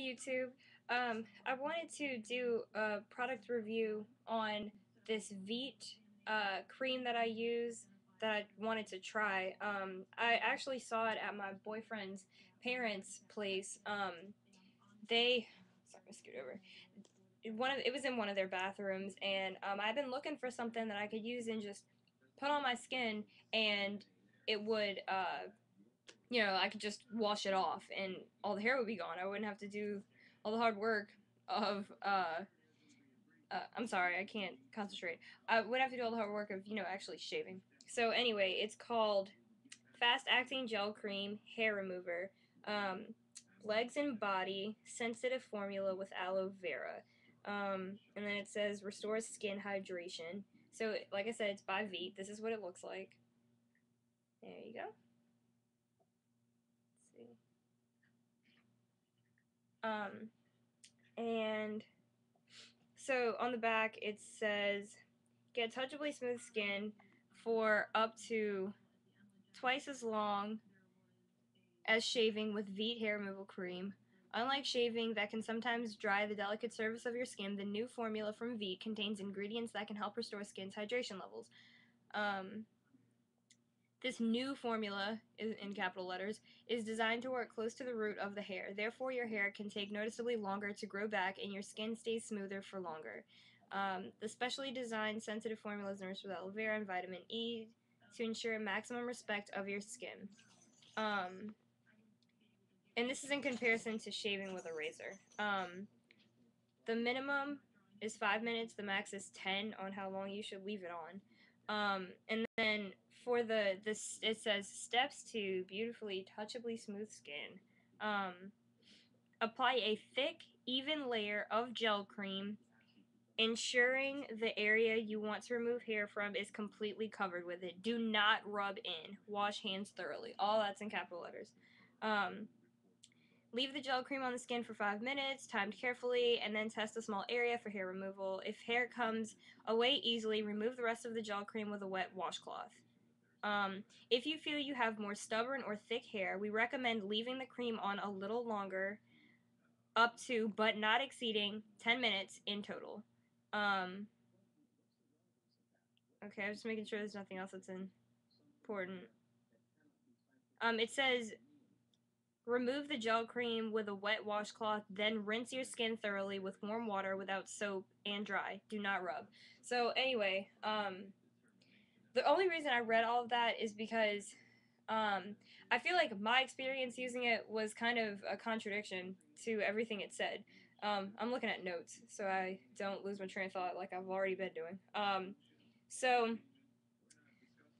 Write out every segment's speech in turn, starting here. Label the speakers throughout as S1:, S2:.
S1: YouTube. I wanted to do a product review on this Veet cream that I use that I wanted to try. I actually saw it at my boyfriend's parents' place. Sorry, I scoot over. It was in one of their bathrooms, and I've been looking for something that I could use and just put on my skin, and it would I could just wash it off and all the hair would be gone. I wouldn't have to do all the hard work of I'm sorry, I can't concentrate. I wouldn't have to do all the hard work of, actually shaving. So anyway, it's called Fast Acting Gel Cream Hair Remover. Legs and body sensitive formula with aloe vera. And then it says restores skin hydration. So like I said, it's by Veet. This is what it looks like. There you go. Let's see. And so on the back it says get touchably smooth skin for up to twice as long as shaving with Veet hair removal cream. Unlike shaving that can sometimes dry the delicate surface of your skin, the new formula from Veet contains ingredients that can help restore skin's hydration levels. This new formula, in capital letters, is designed to work close to the root of the hair. Therefore, your hair can take noticeably longer to grow back and your skin stays smoother for longer. The specially designed sensitive formula is nourished with aloe vera and vitamin E to ensure maximum respect of your skin. And this is in comparison to shaving with a razor. The minimum is 5 minutes, the max is 10 on how long you should leave it on. And then for this, it says steps to beautifully touchably smooth skin. Apply a thick, even layer of gel cream, ensuring the area you want to remove hair from is completely covered with it. Do not rub in. Wash hands thoroughly. All that's in capital letters. Leave the gel cream on the skin for 5 minutes, timed carefully, and then test a small area for hair removal. If hair comes away easily, remove the rest of the gel cream with a wet washcloth. If you feel you have more stubborn or thick hair, we recommend leaving the cream on a little longer, up to but not exceeding 10 minutes in total. Okay, I'm just making sure there's nothing else that's important. It says remove the gel cream with a wet washcloth, then rinse your skin thoroughly with warm water without soap and dry. Do not rub. So anyway, the only reason I read all of that is because I feel like my experience using it was kind of a contradiction to everything it said. I'm looking at notes so I don't lose my train of thought like I've already been doing. So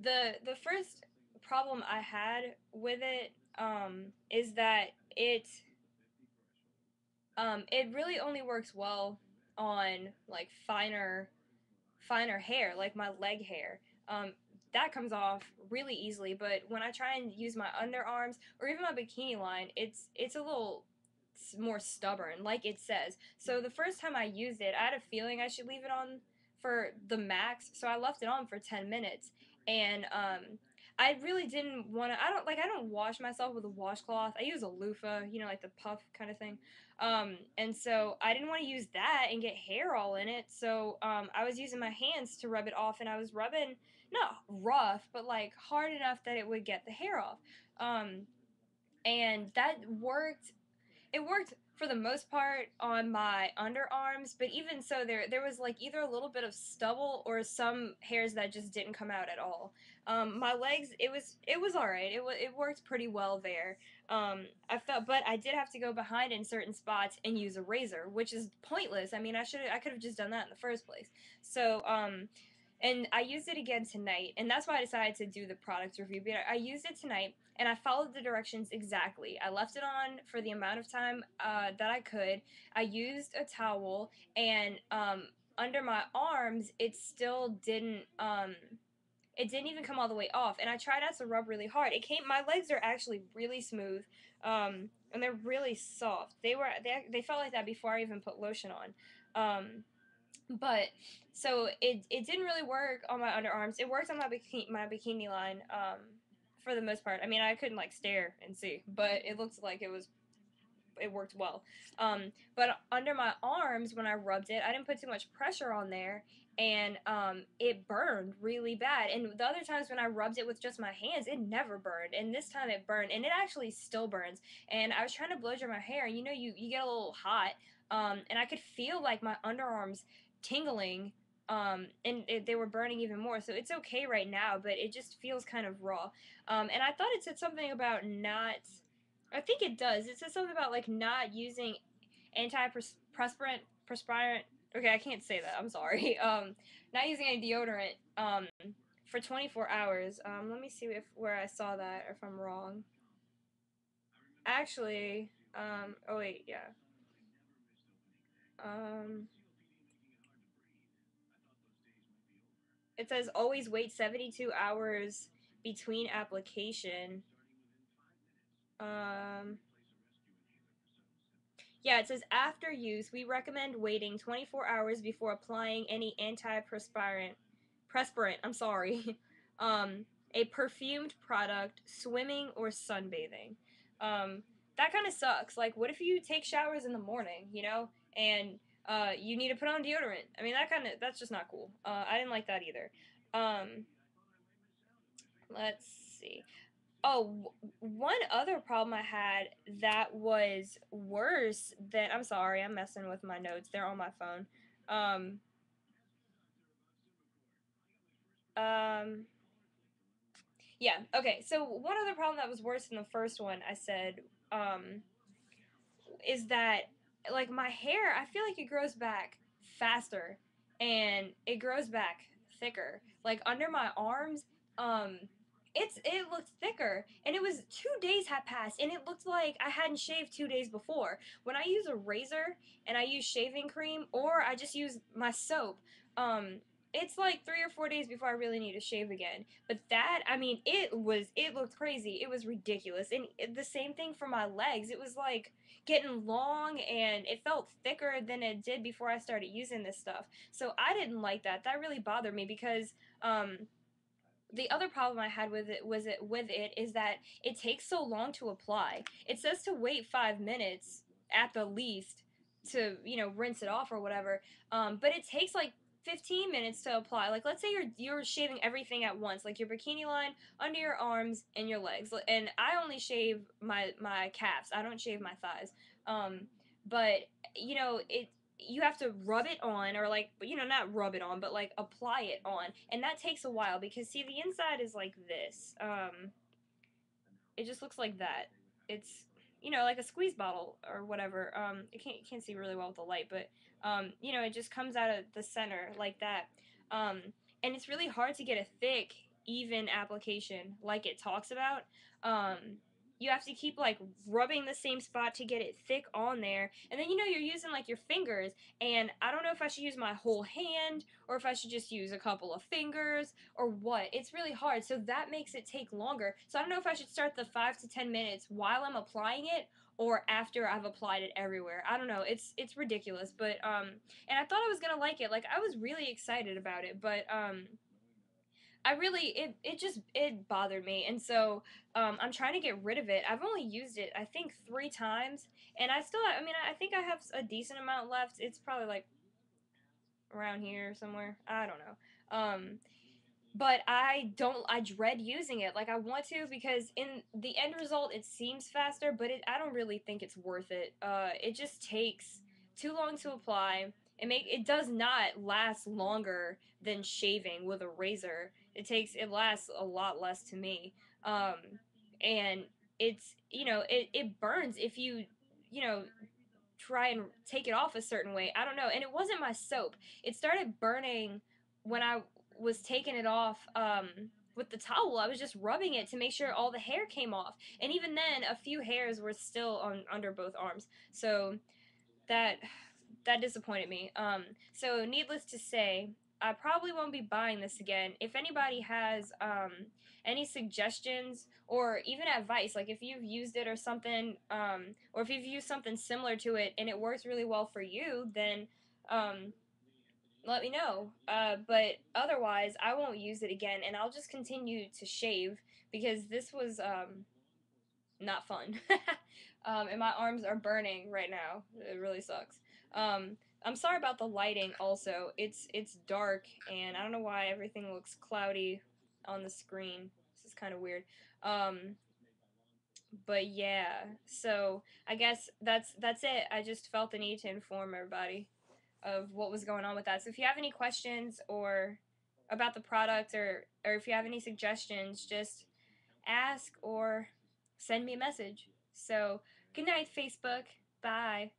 S1: the first problem I had with it is that it really only works well on like finer hair, like my leg hair. That comes off really easily, but when I try and use my underarms or even my bikini line, it's a little more stubborn, like it says. So the first time I used it, I had a feeling I should leave it on for the max, so I left it on for 10 minutes. And I really didn't want to. I don't wash myself with a washcloth. I use a loofah, like the puff kind of thing. And so I didn't want to use that and get hair all in it. So I was using my hands to rub it off, and I was rubbing not rough, but like hard enough that it would get the hair off. And that worked. It worked for the most part on my underarms, but even so, there was like either a little bit of stubble or some hairs that just didn't come out at all. My legs, it was all right. It worked pretty well there. But I did have to go behind in certain spots and use a razor, which is pointless. I mean, I could have just done that in the first place. So and I used it again tonight, and that's why I decided to do the product review. But I used it tonight, and I followed the directions exactly. I left it on for the amount of time that I could. I used a towel, and under my arms, it didn't even come all the way off. And I tried not to rub really hard. My legs are actually really smooth, and they're really soft. They felt like that before I even put lotion on. But so it didn't really work on my underarms. It worked on my bikini line for the most part. I mean, I couldn't like stare and see, but it looked like it was it worked well. But under my arms when I rubbed it, I didn't put too much pressure on there, and it burned really bad. And the other times when I rubbed it with just my hands, it never burned. And this time it burned, and it actually still burns. And I was trying to blow dry my hair, and you get a little hot, and I could feel like my underarms tingling, they were burning even more. So it's okay right now, but it just feels kind of raw. And I thought it said something about not. I think it does. It says something about like not using perspirant. Okay, I can't say that. I'm sorry. Not using any deodorant. For 24 hours. Let me see if where I saw that or if I'm wrong. Actually, oh wait, yeah. Um, it says always wait 72 hours between application. Um, Yeah, it says after use, we recommend waiting 24 hours before applying any perspirant, I'm sorry, um, a perfumed product, swimming or sunbathing. Um, that kind of sucks. Like, what if you take showers in the morning, and you need to put on deodorant? I mean, that's just not cool. I didn't like that either. Um, let's see. Oh, one other problem I had that was worse than. I'm sorry, I'm messing with my notes. They're on my phone. Um, um, yeah, okay. So one other problem that was worse than the first one I said, um, is that like my hair, I feel like it grows back faster and it grows back thicker. Like under my arms, um it looked thicker, and it was 2 days had passed and it looked like I hadn't shaved 2 days before. When I use a razor and I use shaving cream or I just use my soap, um it's like 3 or 4 days before I really need to shave again. But that, I mean, it looked crazy. It was ridiculous. And the same thing for my legs. It was like getting long and it felt thicker than it did before I started using this stuff. So I didn't like that. That really bothered me because the other problem I had with it is that it takes so long to apply. It says to wait 5 minutes at the least to rinse it off or whatever. But it takes like 15 minutes to apply. Like let's say you're shaving everything at once, like your bikini line, under your arms, and your legs. And I only shave my calves. I don't shave my thighs. Um, but it you have to rub it on, or like not rub it on, but like apply it on, and that takes a while because see the inside is like this. It just looks like that. It's like a squeeze bottle or whatever. You can't see really well with the light, but it just comes out of the center like that. um and it's really hard to get a thick, even application like it talks about. um you have to keep like rubbing the same spot to get it thick on there, and then you're using like your fingers, and I don't know if I should use my whole hand or if I should just use a couple of fingers or what. It's really hard, so that makes it take longer. So I don't know if I should start the 5 to 10 minutes while I'm applying it or after I've applied it everywhere. I don't know. It's ridiculous, but and I thought I was gonna like it. Like I was really excited about it, but I really it bothered me, and so I'm trying to get rid of it. I've only used it I think 3 times, and I mean I think I have a decent amount left. It's probably like around here somewhere. I don't know. But I dread using it. Like I want to because in the end result it seems faster, but I don't really think it's worth it. It just takes too long to apply. It does not last longer than shaving with a razor. It lasts a lot less to me. And it burns if you know try and take it off a certain way. I don't know. And it wasn't my soap. It started burning when I was taking it off with the towel. I was just rubbing it to make sure all the hair came off. And even then, a few hairs were still on under both arms. So that that disappointed me. So needless to say, I probably won't be buying this again. If anybody has any suggestions or even advice, like if you've used it or something, or if you've used something similar to it and it works really well for you, then um, let me know. But otherwise, I won't use it again, and I'll just continue to shave because this was not fun. and my arms are burning right now. It really sucks. I'm sorry about the lighting. Also, it's dark, and I don't know why everything looks cloudy on the screen. This is kind of weird. Um, but yeah, so I guess that's it. I just felt the need to inform everybody of what was going on with that. So if you have any questions or about the product, or if you have any suggestions, just ask or send me a message. So good night, Facebook. Bye.